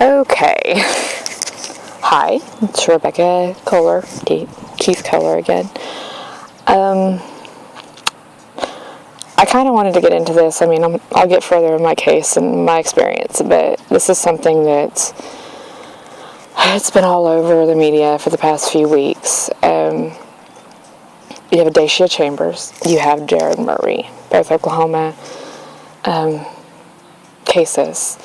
Okay. Hi, it's Rebecca Koehler, Keith Koehler again. I kind of wanted to get into this. I mean, I'll get further in my case and my experience, but this is something that it's been all over the media for the past few weeks. You have Adacia Chambers, you have Jerod Murray, both Oklahoma cases.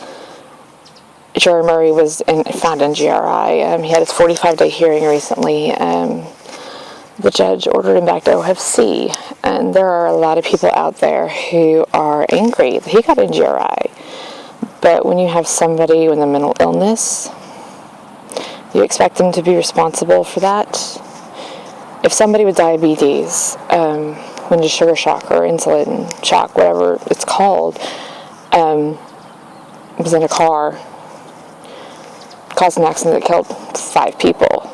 Jerod Murray was found NGRI. He had his 45-day hearing recently. The judge ordered him back to OFC, and there are a lot of people out there who are angry that he got NGRI. But when you have somebody with a mental illness, you expect them to be responsible for that. If somebody with diabetes, when the sugar shock or insulin shock, whatever it's called, was in a car, caused an accident that killed 5 people,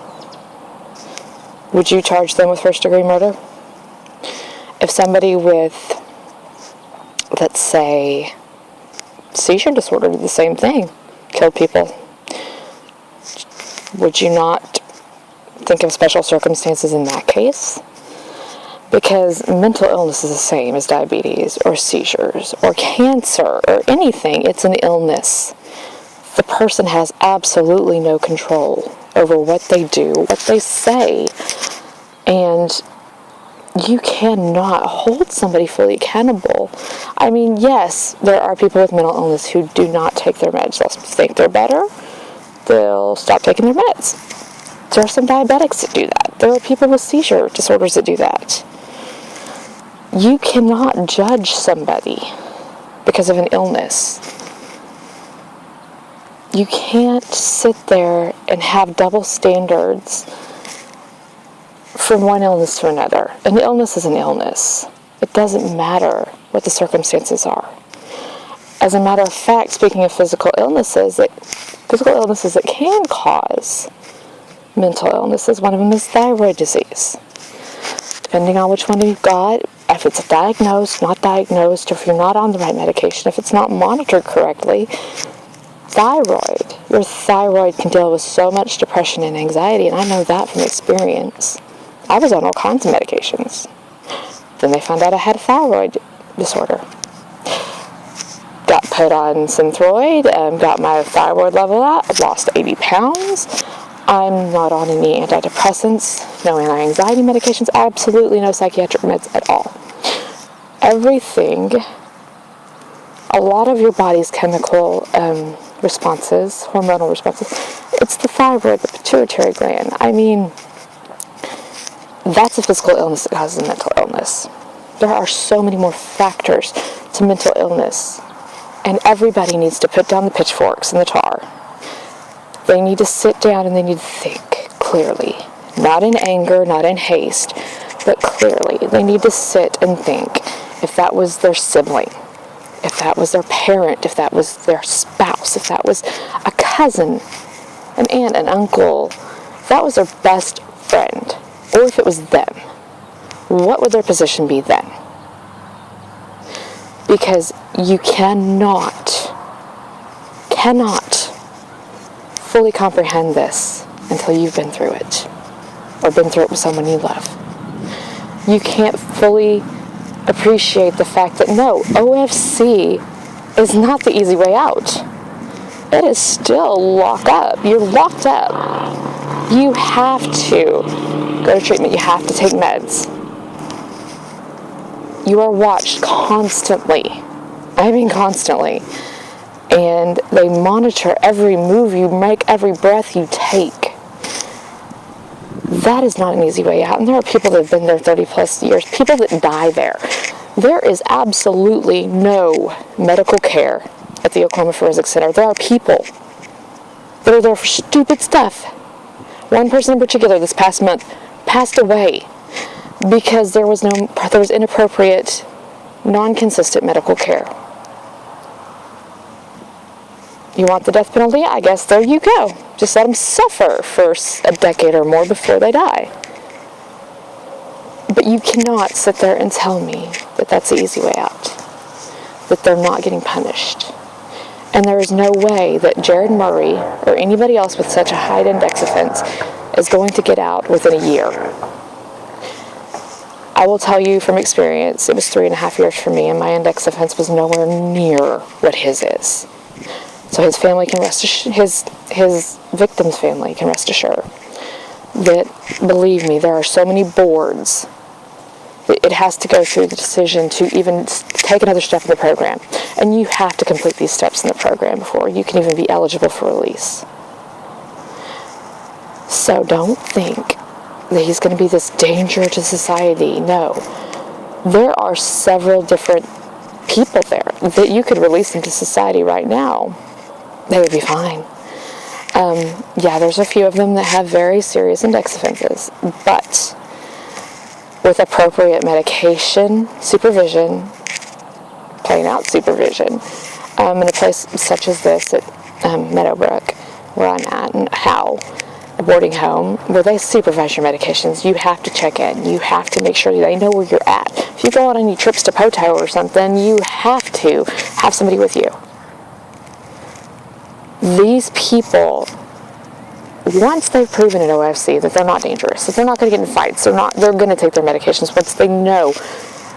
would you charge them with first-degree murder? If somebody with, let's say, seizure disorder did the same thing, killed people, would you not think of special circumstances in that case? Because mental illness is the same as diabetes or seizures or cancer or anything. It's an illness. The person has absolutely no control over what they do, what they say, and you cannot hold somebody fully accountable. I mean, yes, there are people with mental illness who do not take their meds. They'll think they're better. They'll stop taking their meds. There are some diabetics that do that. There are people with seizure disorders that do that. You cannot judge somebody because of an illness. You can't sit there and have double standards from one illness to another. An illness is an illness. It doesn't matter what the circumstances are. As a matter of fact, speaking of physical illnesses that can cause mental illnesses, one of them is thyroid disease. Depending on which one you've got, if it's diagnosed, not diagnosed, or if you're not on the right medication, if it's not monitored correctly, your thyroid can deal with so much depression and anxiety, and I know that from experience. I was on all kinds of medications. Then they found out I had a thyroid disorder. Got put on Synthroid, got my thyroid level up, lost 80 pounds. I'm not on any antidepressants, no anti-anxiety medications, absolutely no psychiatric meds at all. Everything, a lot of your body's chemical responses, hormonal responses, it's the thyroid, the pituitary gland. I mean, that's a physical illness that causes a mental illness. There are so many more factors to mental illness, and everybody needs to put down the pitchforks and the tar. They need to sit down and they need to think clearly, not in anger, not in haste, but clearly. They need to sit and think. If that was their sibling, if that was their parent, if that was their spouse, if that was a cousin, an aunt, an uncle, if that was their best friend, or if it was them, what would their position be then? Because you cannot fully comprehend this until you've been through it, or been through it with someone you love. You can't fully appreciate the fact that no, OFC is not the easy way out. It is still lock up. You're locked up. You have to go to treatment. You have to take meds. You are watched constantly. I mean constantly. And they monitor every move you make, every breath you take. That is not an easy way out. And there are people that have been there 30 plus years, people that die there. There is absolutely no medical care at the Oklahoma Forensic Center. There are people that are there for stupid stuff. One person in particular this past month passed away because there was inappropriate, non-consistent medical care. You want the death penalty? I guess there you go. Just let them suffer for a decade or more before they die. But you cannot sit there and tell me that that's the easy way out, that they're not getting punished. And there is no way that Jerod Murray or anybody else with such a high index offense is going to get out within a year. I will tell you from experience, it was 3.5 years for me, and my index offense was nowhere near what his is. So his family can rest his victim's family can rest assured that, believe me, there are so many boards that it has to go through the decision to even take another step in the program. And you have to complete these steps in the program before you can even be eligible for release. So don't think that he's going to be this danger to society. No. There are several different people there that you could release into society right now. They would be fine. Yeah, there's a few of them that have very serious index offenses, but with appropriate medication, supervision, plain out supervision, in a place such as this at Meadowbrook, where I'm at, and Howe, a boarding home, where they supervise your medications, you have to check in. You have to make sure they know where you're at. If you go on any trips to Poto or something, you have to have somebody with you. These people, once they've proven at OFC that they're not dangerous, that they're not going to get in fights, they're going to take their medications once they know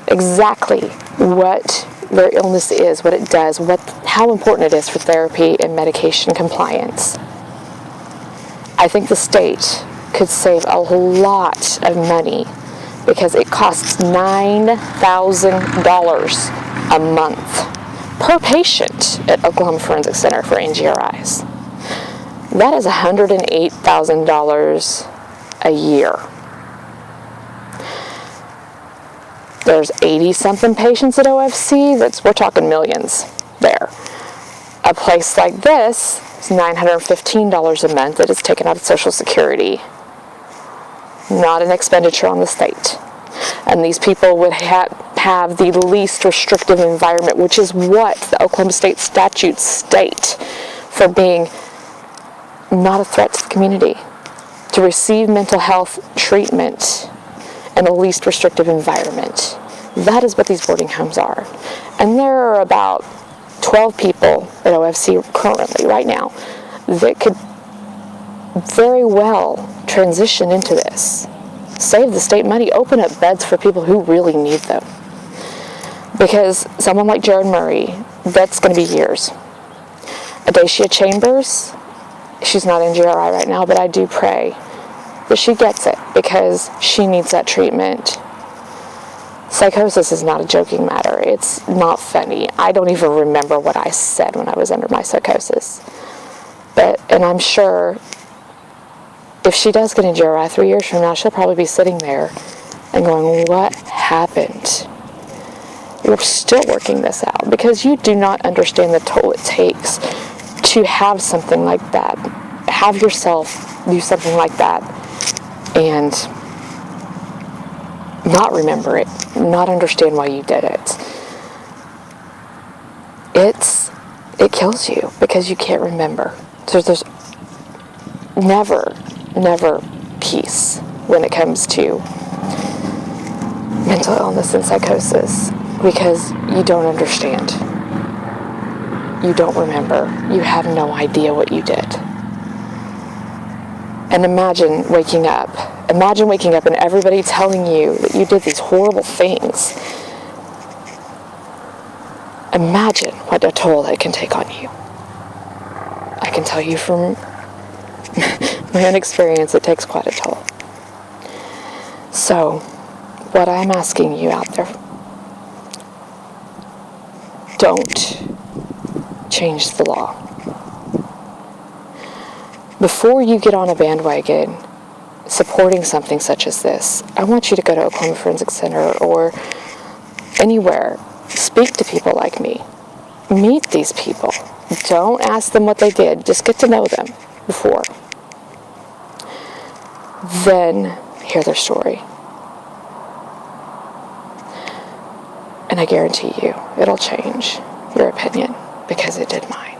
exactly what their illness is, what it does, how important it is for therapy and medication compliance. I think the state could save a lot of money because it costs $9,000 a month per patient at Oklahoma Forensic Center for NGRIs. That is $108,000 a year. There's 80-something patients at OFC. We're talking millions there. A place like this is $915 a month that is taken out of Social Security. Not an expenditure on the state. And these people would have the least restrictive environment, which is what the Oklahoma State statutes state for being not a threat to the community, to receive mental health treatment in the least restrictive environment. That is what these boarding homes are. And there are about 12 people at OFC currently, right now, that could very well transition into this. Save the state money, open up beds for people who really need them. Because someone like Jerod Murray, that's going to be years. Adacia Chambers, she's not NGRI right now, but I do pray that she gets it because she needs that treatment. Psychosis is not a joking matter. It's not funny. I don't even remember what I said when I was under my psychosis. And I'm sure if she does get NGRI 3 years from now, she'll probably be sitting there and going, what happened? We're still working this out because you do not understand the toll it takes to have something like that. Have yourself do something like that and not remember it, not understand why you did it. It kills you because you can't remember. So there's never peace when it comes to mental illness and psychosis because you don't understand. You don't remember. You have no idea what you did. And imagine waking up and everybody telling you that you did these horrible things. Imagine what a toll it can take on you. I can tell you from my own experience, it takes quite a toll. So, what I'm asking you out there, don't change the law. Before you get on a bandwagon supporting something such as this, I want you to go to Oklahoma Forensic Center or anywhere. Speak to people like me. Meet these people. Don't ask them what they did. Just get to know them before. Then hear their story. And I guarantee you, it'll change your opinion because it did mine.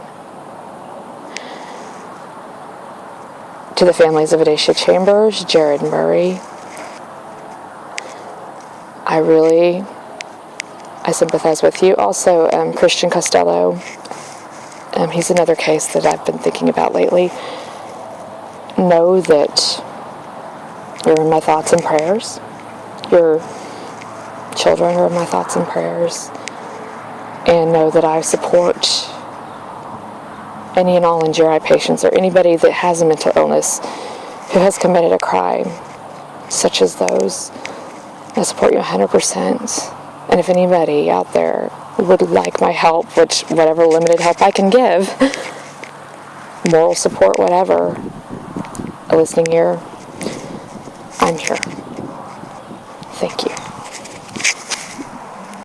To the families of Adacia Chambers, Jerod Murray, I sympathize with you. Also, Christian Costello, He's another case that I've been thinking about lately. Know that you're in my thoughts and prayers. Your children are in my thoughts and prayers. And know that I support any and all NGRI patients or anybody that has a mental illness who has committed a crime such as those. I support you 100%. And if anybody out there would like my help, which whatever limited help I can give, moral support, whatever, a listening ear, I'm here. Thank you.